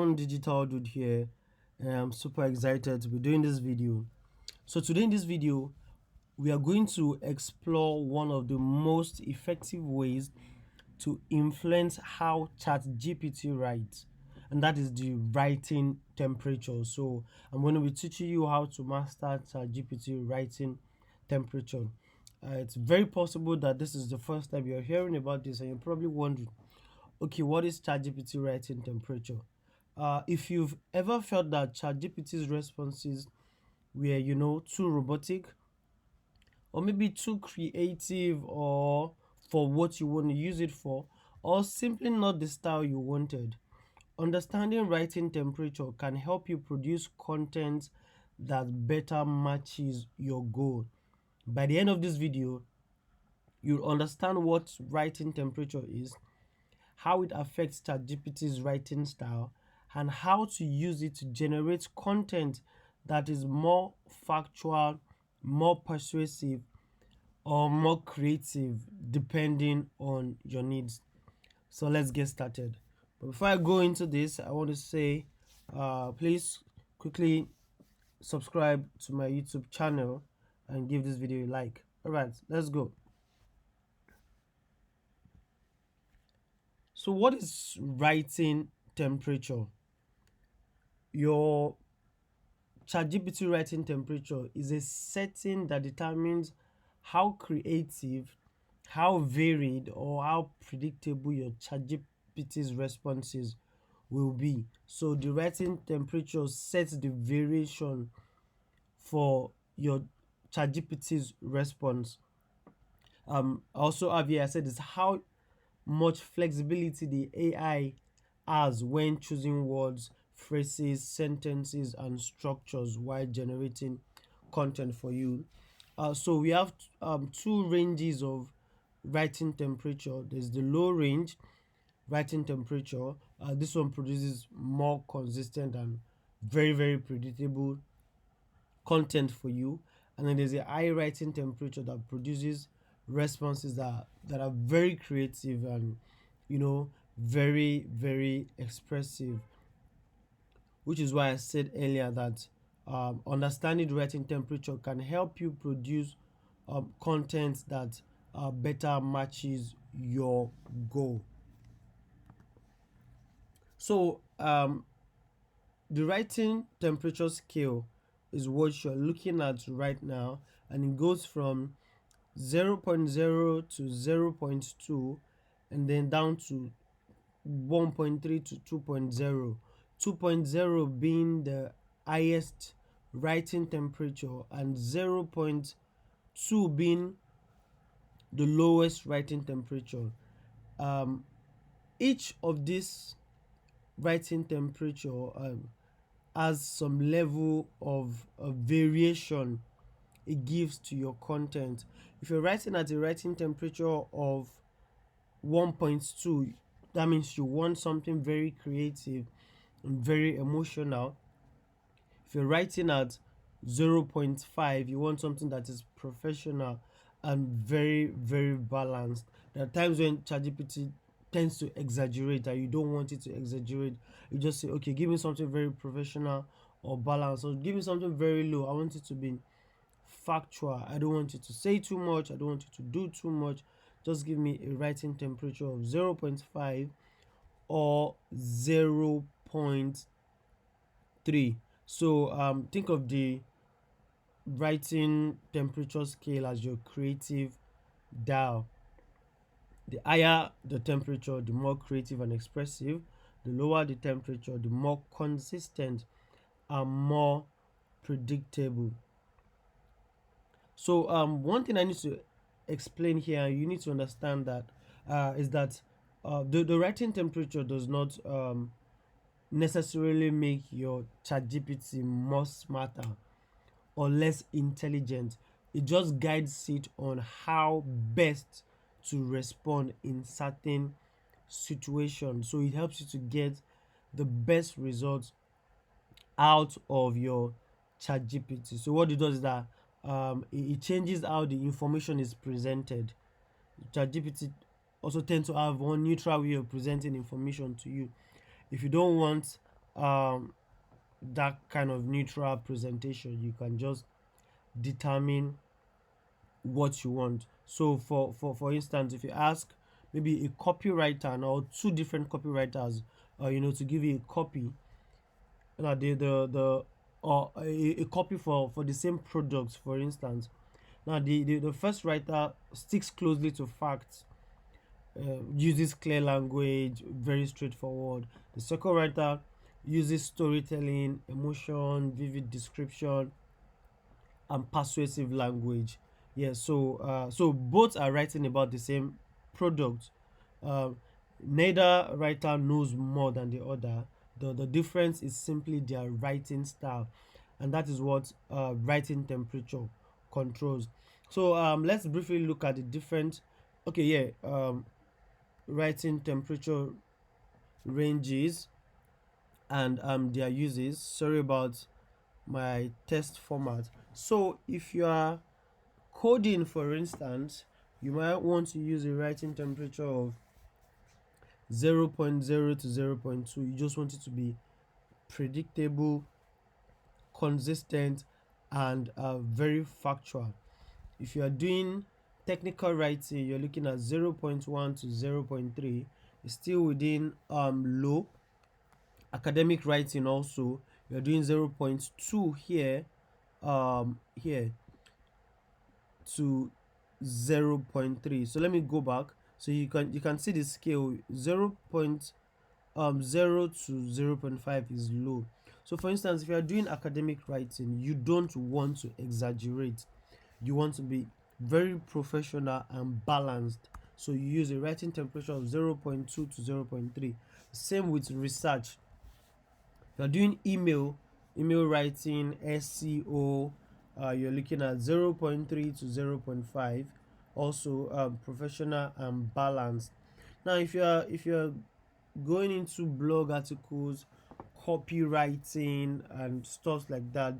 Young Digital Dude here, and I'm super excited to be doing this video. So today in this video, we are going to explore one of the most effective ways to influence how ChatGPT writes, and that is the writing temperature. So I'm going to be teaching you how to master ChatGPT writing temperature. It's very possible that this is the first time you're hearing about this, and you're probably wondering, okay, what is ChatGPT writing temperature? If you've ever felt that ChatGPT's responses were, too robotic, or maybe too creative, or for what you want to use it for, or simply not the style you wanted, understanding writing temperature can help you produce content that better matches your goal. By the end of this video, you'll understand what writing temperature is, how it affects ChatGPT's writing style, and how to use it to generate content that is more factual, more persuasive, or more creative depending on your needs. So let's get started. But before I go into this, I want to say please quickly subscribe to my YouTube channel and give this video a like. All right, let's go. So what is writing temperature? Your ChatGPT writing temperature is a setting that determines how creative, how varied, or how predictable your ChatGPT's responses will be. So the writing temperature sets the variation for your ChatGPT's response. Also have here I said is how much flexibility the AI has when choosing words, phrases, sentences, and structures while generating content for you. So we have two ranges of writing temperature. There's the low range writing temperature. This one produces more consistent and very predictable content for you. And then there's a high writing temperature that produces responses that are very creative and very expressive, which is why I said earlier that understanding the writing temperature can help you produce content that better matches your goal. So the writing temperature scale is what you're looking at right now, and it goes from 0.0 to 0.2, and then down to 1.3 to 2.0. 2.0 being the highest writing temperature and 0.2 being the lowest writing temperature. Each of these writing temperature has some level of variation it gives to your content. If you're writing at a writing temperature of 1.2, that means you want something very creative and very emotional. If you're writing at 0.5, you want something that is professional and very balanced. There are times when ChatGPT tends to exaggerate and you don't want it to exaggerate. You just say, okay, give me something very professional or balanced, or give me something very low. I want it to be factual. I don't want you to say too much. I don't want you to do too much. Just give me a writing temperature of 0.5 or 0.3. So think of the writing temperature scale as your creative dial. The higher the temperature, the more creative and expressive. The lower the temperature, the more consistent and more predictable. So one thing I need to explain here, you need to understand that is that the writing temperature does not necessarily make your ChatGPT more smarter or less intelligent. It just guides it on how best to respond in certain situations. So it helps you to get the best results out of your ChatGPT. So what it does is that it changes how the information is presented. ChatGPT also tends to have one neutral way of presenting information to you. If you don't want um that kind of neutral presentation. You can just determine what you want. So for instance, if you ask maybe a copywriter or two different copywriters, to give you a copy, the or a copy for the same product, for instance. Now the first writer sticks closely to facts, uses clear language, very straightforward. The second writer uses storytelling, emotion, vivid description, and persuasive language. Yeah, so both are writing about the same product. Uh, Neither writer knows more than the other. The difference is simply their writing style, and that is what writing temperature controls. So let's briefly look at the different. Okay, yeah. Writing temperature ranges and their uses. Sorry about my test format. So if you are coding, for instance, you might want to use a writing temperature of 0.0 to 0.2. You just want it to be predictable, consistent, and very factual. If you are doing technical writing, you're looking at 0.1 to 0.3. It's still within low. Academic writing also, you're doing 0.2 here to 0.3. So let me go back so you can see the scale. 0 to 0.5 is low. So for instance, if you are doing academic writing, you don't want to exaggerate. You want to be very professional and balanced, so you use a writing temperature of 0.2 to 0.3. Same with research. If you're doing email writing, SEO, you're looking at 0.3 to 0.5. Also professional and balanced. Now if you're going into blog articles, copywriting and stuff like that,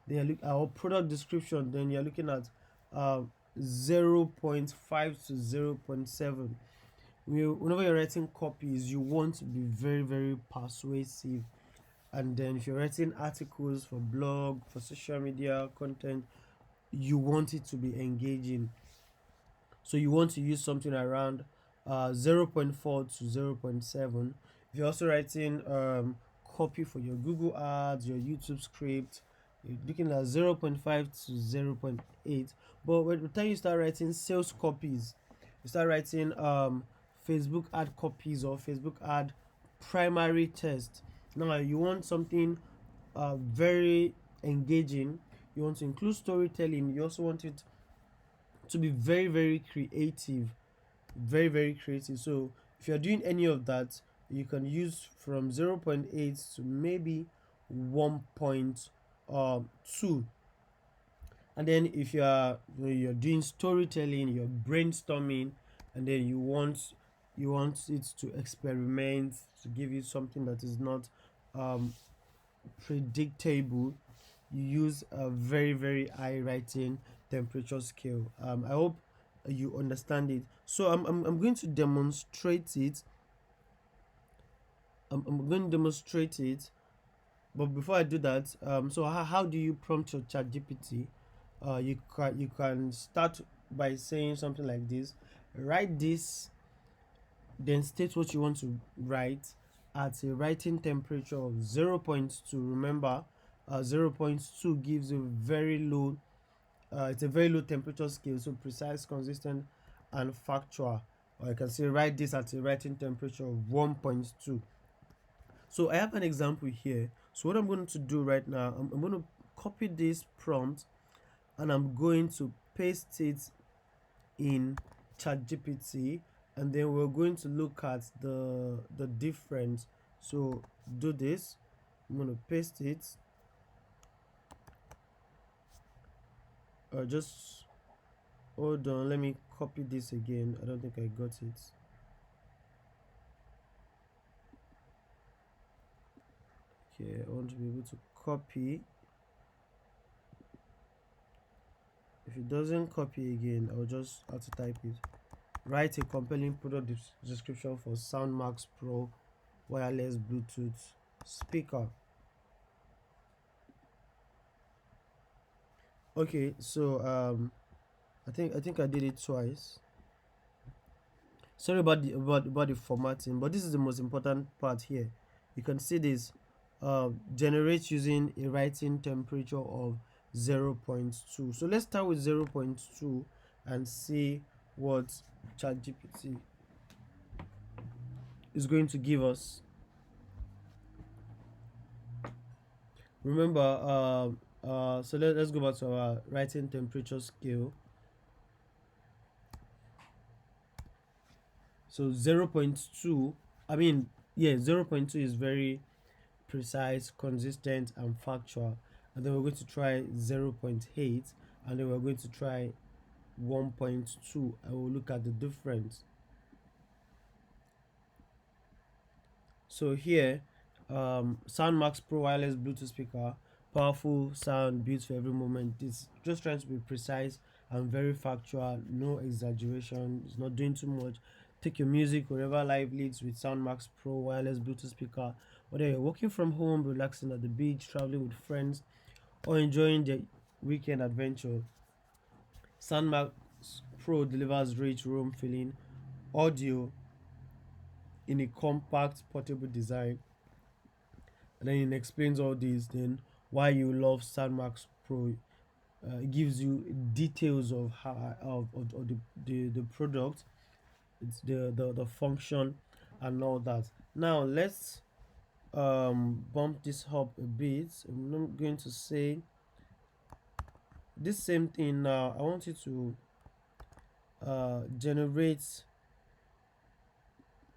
then our product description, then you're looking at uh, 0.5 to 0.7. Whenever you're writing copies, you want to be very, very persuasive. And then if you're writing articles for blog, for social media content, you want it to be engaging. So you want to use something around 0.4 to 0.7. If you're also writing copy for your Google ads, your YouTube script, you're looking at 0.5 to 0.8. But by the time you start writing sales copies, you start writing Facebook ad copies or Facebook ad primary test. Now you want something very engaging. You want to include storytelling. You also want it to be very, very creative. Very, very creative. So if you're doing any of that, you can use from 0.8 to maybe 1.2. And then if you're doing storytelling, you're brainstorming, and then you want it to experiment, to give you something that is not um, predictable, you use a very, very high writing temperature scale. I hope you understand it. So I'm going to demonstrate it. I'm going to demonstrate it. But before I do that, so how do you prompt your chat GPT? You can start by saying something like this: write this, then state what you want to write at a writing temperature of 0.2. Remember, 0.2 gives a very low, it's a very low temperature scale, so precise, consistent, and factual. Or I can say write this at a writing temperature of 1.2. So I have an example here. So what I'm going to do right now, I'm going to copy this prompt and I'm going to paste it in ChatGPT, and then we're going to look at the difference. So do this. I'm going to paste it. Just hold on, let me copy this again. I don't think I got it. Okay, I want to be able to copy. If it doesn't copy again, I'll just have to type it. Write a compelling product description for SoundMax Pro wireless Bluetooth speaker. Okay, so I think I did it twice. Sorry about the formatting, but this is the most important part here. You can see this generate using a writing temperature of 0.2. So let's start with 0.2 and see what ChatGPT is going to give us. Remember, so let's go back to our writing temperature scale. So 0.2, I mean, yeah, 0.2 is very precise, consistent, and factual. And then we're going to try 0.8, and then we're going to try 1.2, and we'll look at the difference. So here, SoundMax Pro wireless Bluetooth speaker, powerful sound, built for every moment. It's just trying to be precise and very factual, no exaggeration. It's not doing too much. Take your music wherever life leads with SoundMax Pro wireless Bluetooth speaker. Whether you're working from home, relaxing at the beach, traveling with friends, or enjoying the weekend adventure, SoundMax Pro delivers rich room feeling audio in a compact, portable design. And then it explains all this. Then why you love SoundMax Pro. It gives you details of how of the product, it's the function and all that. Now let's bump this up a bit. I'm not going to say this same thing now. I want you to generate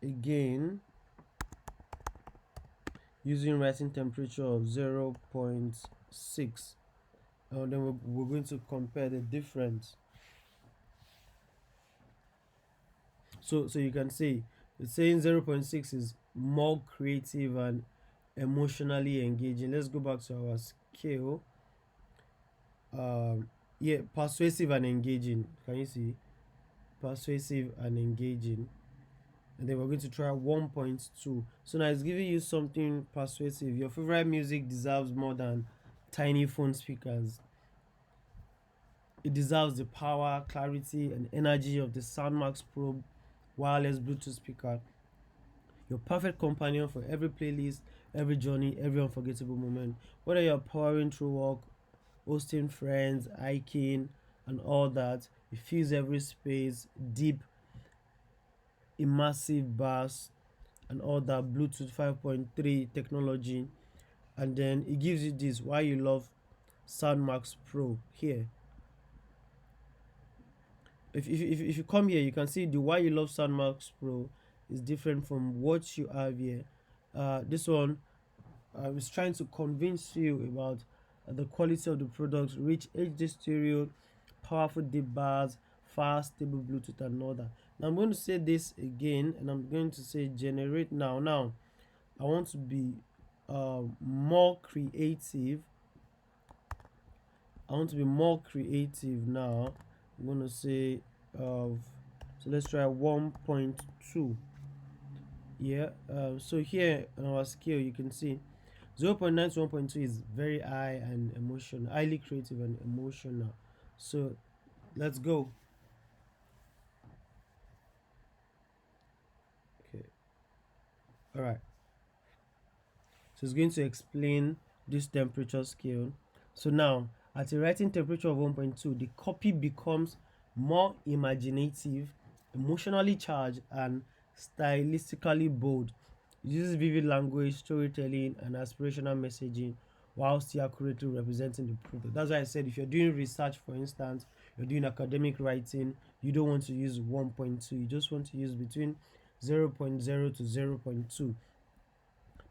again using writing temperature of 0.6, and then we're going to compare the difference. So you can see it's saying 0.6 is more creative and emotionally engaging. Let's go back to our scale. Yeah, persuasive and engaging. Can you see? Persuasive and engaging. And then we're going to try 1.2. So now it's giving you something persuasive. Your favorite music deserves more than tiny phone speakers. It deserves the power, clarity, and energy of the SoundMax Pro wireless Bluetooth speaker. Your perfect companion for every playlist, every journey, every unforgettable moment. Whether you're powering through work, hosting friends, hiking, and all that, it fills every space, deep, immersive bass, and all that Bluetooth 5.3 technology. And then it gives you this why you love SoundMax Pro here. If you come here, you can see the why you love SoundMax Pro is different from what you have here. This one is trying to convince you about the quality of the product, rich HD stereo, powerful deep bass, fast stable Bluetooth, and all that. Now I'm going to say this again, and I'm going to say generate now. Now I want to be more creative. I want to be more creative now. I'm going to say so let's try 1.2. Yeah, so here on our scale you can see 0.9 to 1.2 is very high and emotional, highly creative and emotional. So let's go. Okay, all right. So it's going to explain this temperature scale. So now, at a writing temperature of 1.2, the copy becomes more imaginative, emotionally charged, and stylistically bold. It uses vivid language, storytelling, and aspirational messaging while still accurately representing the product. That's why I said if you're doing research, for instance, you're doing academic writing, you don't want to use 1.2, you just want to use between 0.0 to 0.2.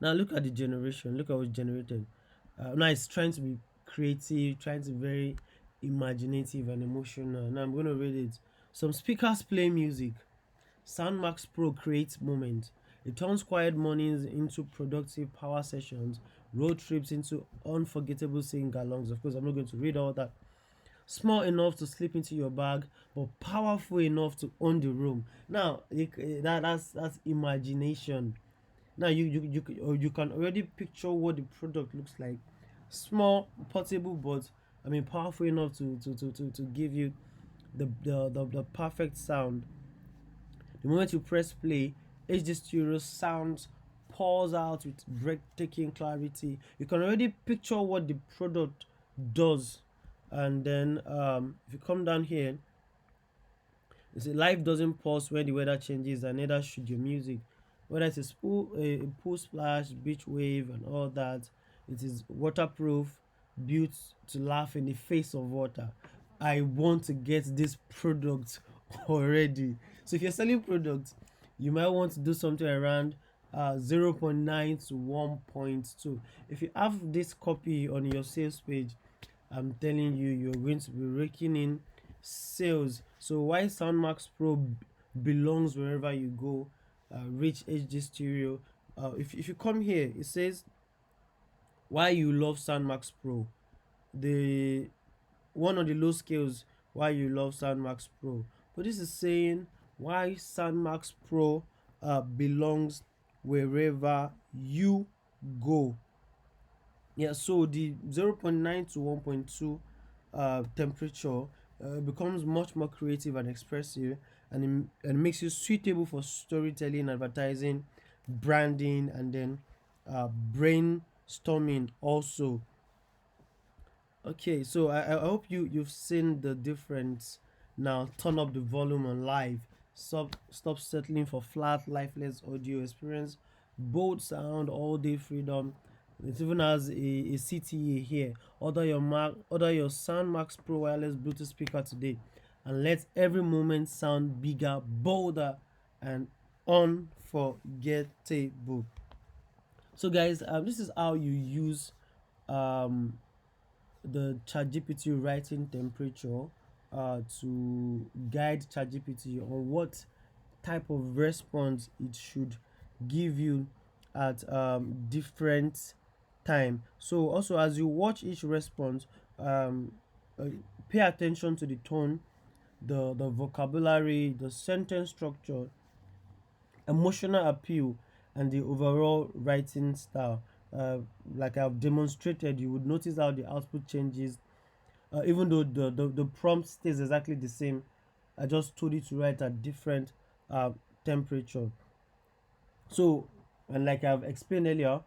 Now look at the generation. Look at what's generated. Now it's trying to be creative, trying to be very imaginative and emotional. Now I'm going to read it. Some speakers play music. SoundMax Pro creates moments. It turns quiet mornings into productive power sessions, road trips into unforgettable sing-alongs. Of course, I'm not going to read all that. Small enough to slip into your bag, but powerful enough to own the room. Now, that's imagination. Now you can already picture what the product looks like. Small, portable, but I mean powerful enough to give you the perfect sound. The moment you press play, HD Stereo sounds pours out with breathtaking clarity. You can already picture what the product does. And then if you come down here, you see life doesn't pause when the weather changes, and neither should your music. Whether it's a pool splash, beach wave, and all that, it is waterproof, built to laugh in the face of water. I want to get this product already. So if you're selling products, you might want to do something around 0.9 to 1.2. If you have this copy on your sales page, I'm telling you, you're going to be raking in sales. So why SoundMax Pro belongs wherever you go. Rich HD stereo. If you come here, it says why you love SoundMax Pro. The one of the low scales why you love SoundMax Pro. But this is saying why SoundMax Pro belongs wherever you go. Yeah, so the 0.9 to 1.2 temperature becomes much more creative and expressive, and makes you suitable for storytelling, advertising, branding, and then brainstorming also. Okay, so I hope you've seen the difference. Now turn up the volume on live. Stop settling for flat, lifeless audio. Experience bold sound, all day freedom. It even has a CTA here. Order your SoundMax Pro wireless Bluetooth speaker today, and let every moment sound bigger, bolder, and unforgettable. So guys, this is how you use um the ChatGPT Writing Temperature to guide ChatGPT on what type of response it should give you at different time. So also as you watch each response, um, uh, pay attention to the tone, the vocabulary, the sentence structure, emotional appeal, and the overall writing style. Uh, like I've demonstrated, you would notice how the output changes, even though the prompt stays exactly the same. I just told it to write at different temperature. So, and like I've explained earlier,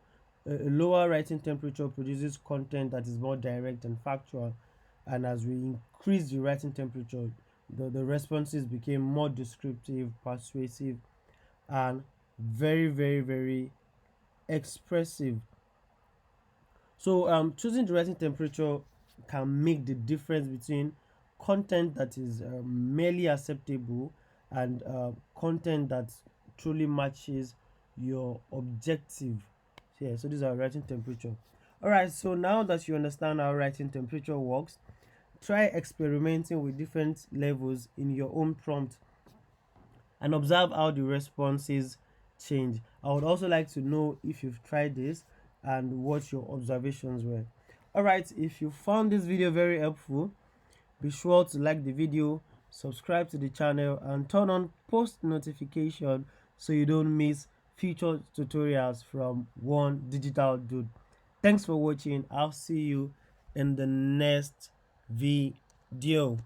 a lower writing temperature produces content that is more direct and factual, and as we increase the writing temperature, the responses became more descriptive, persuasive, and very expressive. So choosing the writing temperature can make the difference between content that is merely acceptable and content that truly matches your objective. Yeah, so these are writing temperature. All right, so now that you understand how writing temperature works, try experimenting with different levels in your own prompt and observe how the responses change. I would also like to know if you've tried this and what your observations were. All right, if you found this video very helpful, be sure to like the video, subscribe to the channel, and turn on post notification so you don't miss future tutorials from One Digital Dude. Thanks for watching. I'll see you in the next video.